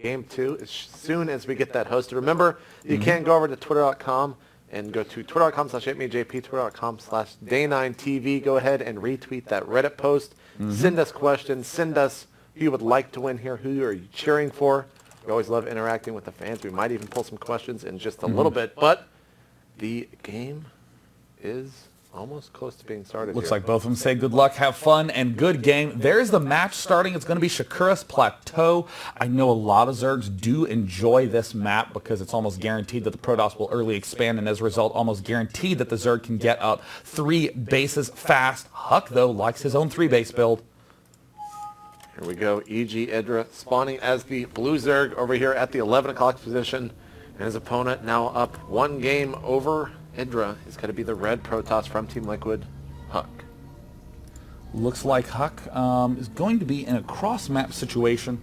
Game 2 as soon as we get that hosted. Remember, you can go over to twitter.com and go to twitter.com/8mejp, twitter.com/day9tv. Go ahead and retweet that Reddit post. Send us questions. Send us who you would like to win here. Who are you cheering for? We always love interacting with the fans. We might even pull some questions in just a little bit. But the game is almost close to being started. Looks like both of them say good luck, have fun, and good game. There's the match starting. It's going to be Shakura's Plateau. I know a lot of Zergs do enjoy this map because it's almost guaranteed that the Protoss will early expand, and as a result, almost guaranteed that the Zerg can get up 3 bases fast. Huk, though, likes his own 3-base build. Here we go. EG Idra spawning as the blue Zerg over here at the 11 o'clock position. And his opponent now up 1 game over Idra is going to be the red Protoss from Team Liquid, Huk. Looks like Huk is going to be in a cross-map situation.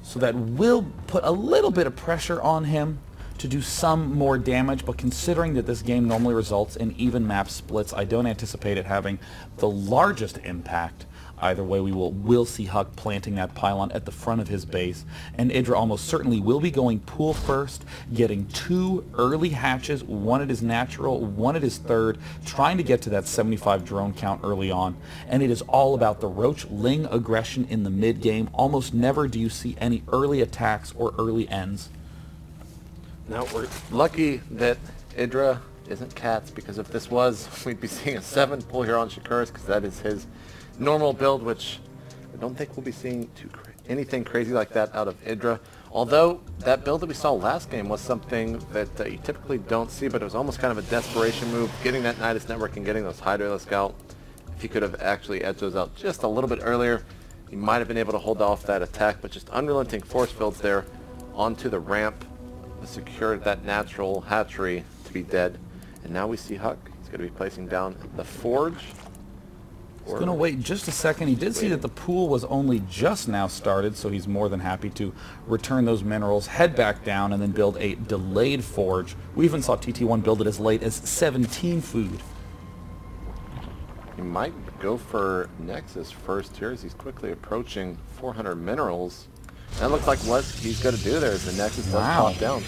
So that will put a little bit of pressure on him to do some more damage, but considering that this game normally results in even map splits, I don't anticipate it having the largest impact. Either way, we'll see Huk planting that pylon at the front of his base, and Idra almost certainly will be going pool first, getting 2 early hatches, 1 at his natural, 1 at his third, trying to get to that 75 drone count early on. And it is all about the Roach-Ling aggression in the mid-game. Almost never do you see any early attacks or early ends. Now, we're lucky that Idra isn't Cats, because if this was, we'd be seeing a 7 pull here on Shakura's, because that is his normal build, which I don't think we'll be seeing anything crazy like that out of Idra. Although that build that we saw last game was something that you typically don't see, but it was almost kind of a desperation move, getting that Nidus network and getting those Hydralisk out. If he could have actually edged those out just a little bit earlier, he might have been able to hold off that attack, but just unrelenting force fields there onto the ramp secured that natural hatchery to be dead. And now we see Huk. He's going to be placing down the forge. He's going to wait just a second. He did see that the pool was only just now started, so he's more than happy to return those minerals, head back down, and then build a delayed forge. We even saw TT1 build it as late as 17 food. He might go for Nexus first here as he's quickly approaching 400 minerals. That looks like what he's going to do there as the Nexus does pop down.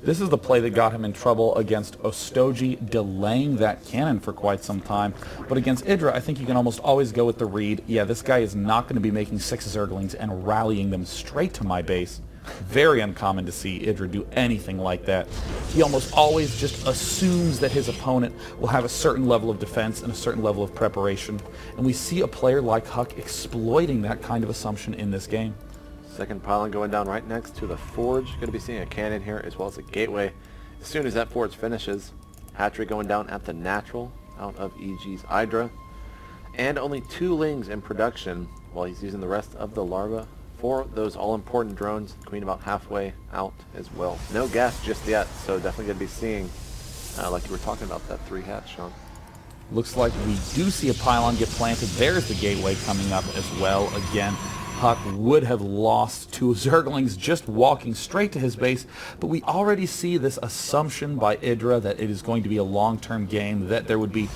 This is the play that got him in trouble against Ostoji, delaying that cannon for quite some time. But against Idra, I think you can almost always go with the read. Yeah, this guy is not going to be making 6 Zerglings and rallying them straight to my base. Very uncommon to see Idra do anything like that. He almost always just assumes that his opponent will have a certain level of defense and a certain level of preparation. And we see a player like Huk exploiting that kind of assumption in this game. Second pylon going down right next to the forge. Going to be seeing a cannon here as well as a gateway. As soon as that forge finishes, hatchery going down at the natural out of EG's Idra. And only 2 Lings in production while he's using the rest of the larva for those all-important drones. Queen about halfway out as well. No gas just yet, so definitely going to be seeing, like you were talking about, that 3 hatch, Sean. Looks like we do see a pylon get planted. There's the gateway coming up as well. Again, Huk would have lost 2 Zerglings just walking straight to his base, but we already see this assumption by Idra that it is going to be a long-term game, that there would be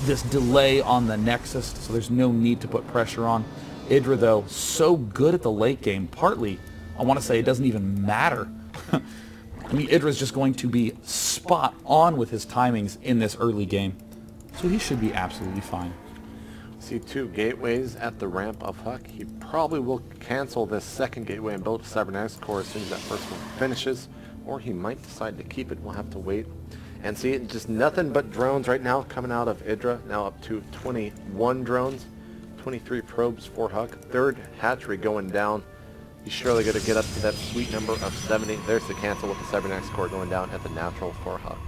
this delay on the Nexus, so there's no need to put pressure on. Idra, though, so good at the late game, partly, I want to say it doesn't even matter. I mean, Idra's just going to be spot on with his timings in this early game, so he should be absolutely fine. See 2 gateways at the ramp of Huk. He probably will cancel this second gateway and build a Cybernetics core as soon as that first one finishes, or he might decide to keep it. We'll have to wait and see. Just nothing but drones right now coming out of Idra, now up to 21 drones, 23 probes for Huk. 3rd hatchery going down. He's surely going to get up to that sweet number of 70. There's the cancel with the Cybernetics core going down at the natural for Huk.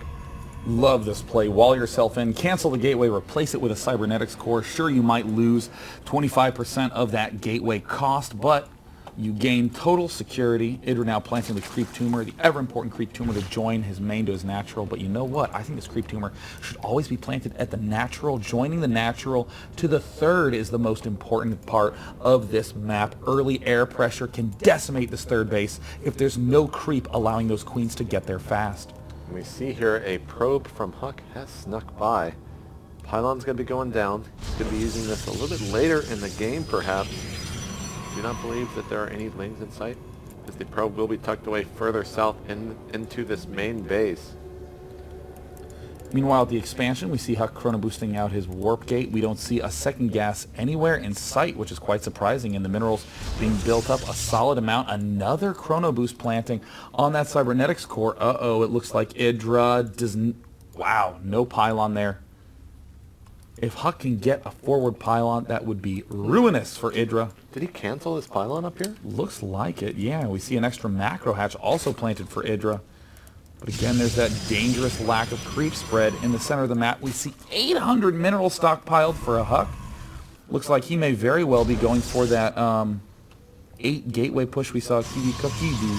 Love this play. Wall yourself in, cancel the gateway, replace it with a Cybernetics core. Sure, you might lose 25% of that gateway cost, but you gain total security. Idra now planting the Creep Tumor, the ever-important Creep Tumor, to join his main to his natural. But you know what? I think this Creep Tumor should always be planted at the natural. Joining the natural to the 3rd is the most important part of this map. Early air pressure can decimate this 3rd base if there's no creep allowing those queens to get there fast. We see here a probe from Huk has snuck by. Pylon's going to be going down. He's going to be using this a little bit later in the game, perhaps. Do not believe that there are any Lings in sight. as the probe will be tucked away further south into this main base. Meanwhile, at the expansion, we see Huk chrono boosting out his warp gate. We don't see a second gas anywhere in sight, which is quite surprising. And the minerals being built up a solid amount. Another chrono boost planting on that cybernetics core. Uh-oh, it looks like Idra doesn't... Wow, no pylon there. If Huk can get a forward pylon, that would be ruinous for Idra. Did he cancel his pylon up here? Looks like it, yeah. We see an extra macro hatch also planted for Idra. But again, there's that dangerous lack of creep spread in the center of the map. We see 800 minerals stockpiled for a Huk. Looks like he may very well be going for that 8 gateway push we saw Kiwi Cookie do.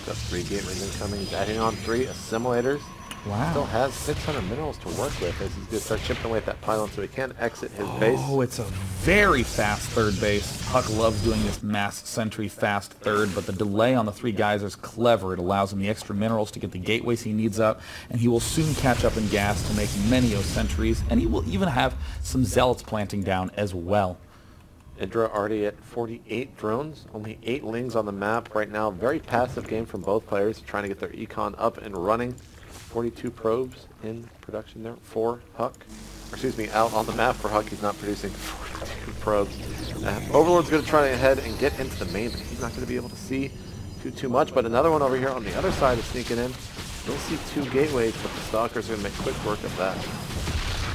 Got 3 gateways incoming, adding on 3 assimilators. Wow. Still has 600 minerals to work with as he's going to start chipping away at that pylon so he can exit his base. Oh, it's a very fast third base. Huk loves doing this mass sentry fast third, but the delay on the 3 geysers clever. It allows him the extra minerals to get the gateways he needs up, and he will soon catch up in gas to make many sentries, and he will even have some zealots planting down as well. Idra already at 48 drones, only 8 lings on the map right now. Very passive game from both players, trying to get their econ up and running. 42 probes in production there for Huk. Or excuse me, out on the map for Huk. He's not producing 42 probes. Overlord's going to try ahead and get into the main, but he's not going to be able to see too much. But another one over here on the other side is sneaking in. We'll see 2 gateways, but the Stalkers are going to make quick work of that.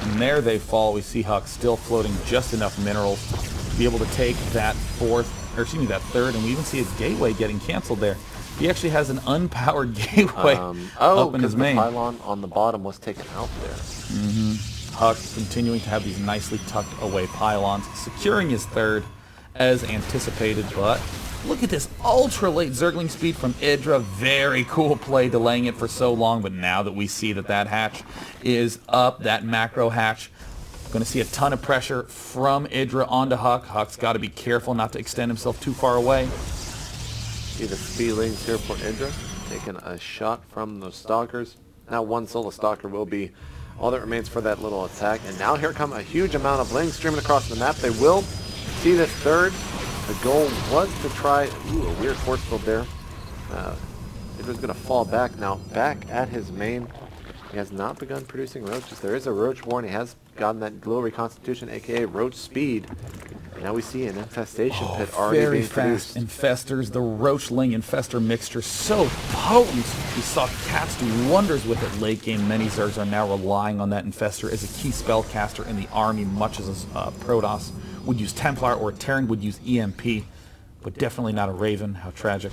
And there they fall. We see Huk still floating just enough minerals to be able to take that that third, and we even see his gateway getting canceled there. He actually has an unpowered gateway up in his main. The pylon on the bottom was taken out there. Huk continuing to have these nicely tucked away pylons, securing his third as anticipated, but look at this ultra late Zergling speed from Idra. Very cool play delaying it for so long, but now that we see that hatch is up, that macro hatch, going to see a ton of pressure from Idra onto Huk. Huk's got to be careful not to extend himself too far away. See the speed lanes here for Idra, taking a shot from those Stalkers. Now 1 solo Stalker will be all that remains for that little attack. And now here come a huge amount of lings streaming across the map. They will see this third. The goal was to try, a weird force field there. Idra's going to fall back now, back at his main. He has not begun producing roaches. There is a roach war, and he has gotten that glow reconstitution, aka roach speed. Now we see an infestation pit already being produced. Very fast infestors. The Roachling infestor mixture so potent. We saw cats do wonders with it late game. Many Zergs are now relying on that infestor as a key spellcaster in the army, much as Protoss would use Templar or Terran would use EMP, but definitely not a Raven. How tragic.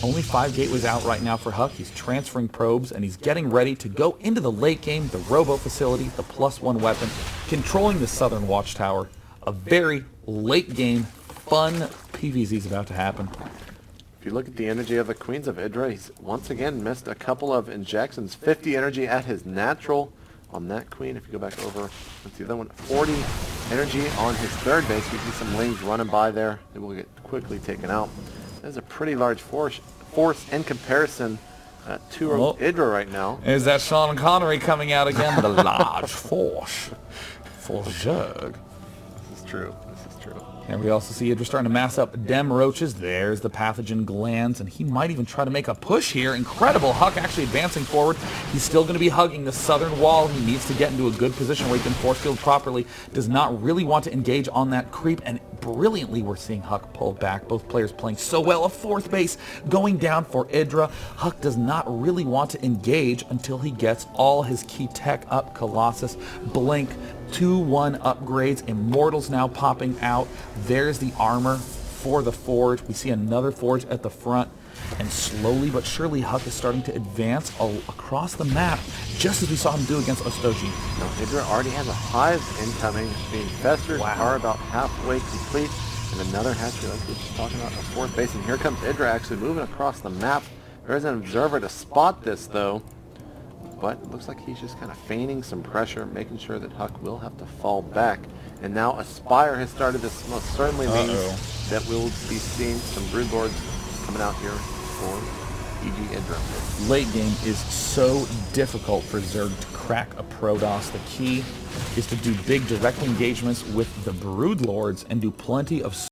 Only 5 gateways out right now for Huk. He's transferring probes, and he's getting ready to go into the late game, the Robo facility, the +1 weapon, controlling the southern watchtower. A very late game, fun PvZ is about to happen. If you look at the energy of the Queens of Idra, he's once again missed a couple of injections. 50 energy at his natural on that Queen. If you go back over, let's see, that one, 40 energy on his third base. We see some lings running by there. They will get quickly taken out. There's a pretty large force in comparison to Idra right now. Is that Sean Connery coming out again? The large force for Zerg. This is true. This is true. And we also see Idra starting to mass up dem roaches. There's the pathogen glands, and he might even try to make a push here. Incredible. Huk actually advancing forward. He's still going to be hugging the southern wall. He needs to get into a good position where he can force field properly. Does not really want to engage on that creep, and brilliantly we're seeing Huk pull back. Both players playing so well. A 4th base going down for Idra. Huk does not really want to engage until he gets all his key tech up. Colossus, Blink, 2-1 upgrades. Immortals now popping out. There's the armor for the forge. We see another forge at the front. And slowly but surely Huk is starting to advance across the map, just as we saw him do against Ostoji. Now Idra already has a hive incoming. The infestors are about halfway complete. And another hatchery, like we were just talking about, a 4th base. And here comes Idra actually moving across the map. There is an observer to spot this, though. But it looks like he's just kind of feigning some pressure, making sure that Huk will have to fall back. And now a Spire has started. This most certainly means that we'll be seeing some Broodlords coming out here for EG Idra. Late game is so difficult for Zerg to crack a Protoss. The key is to do big direct engagements with the Broodlords and do plenty of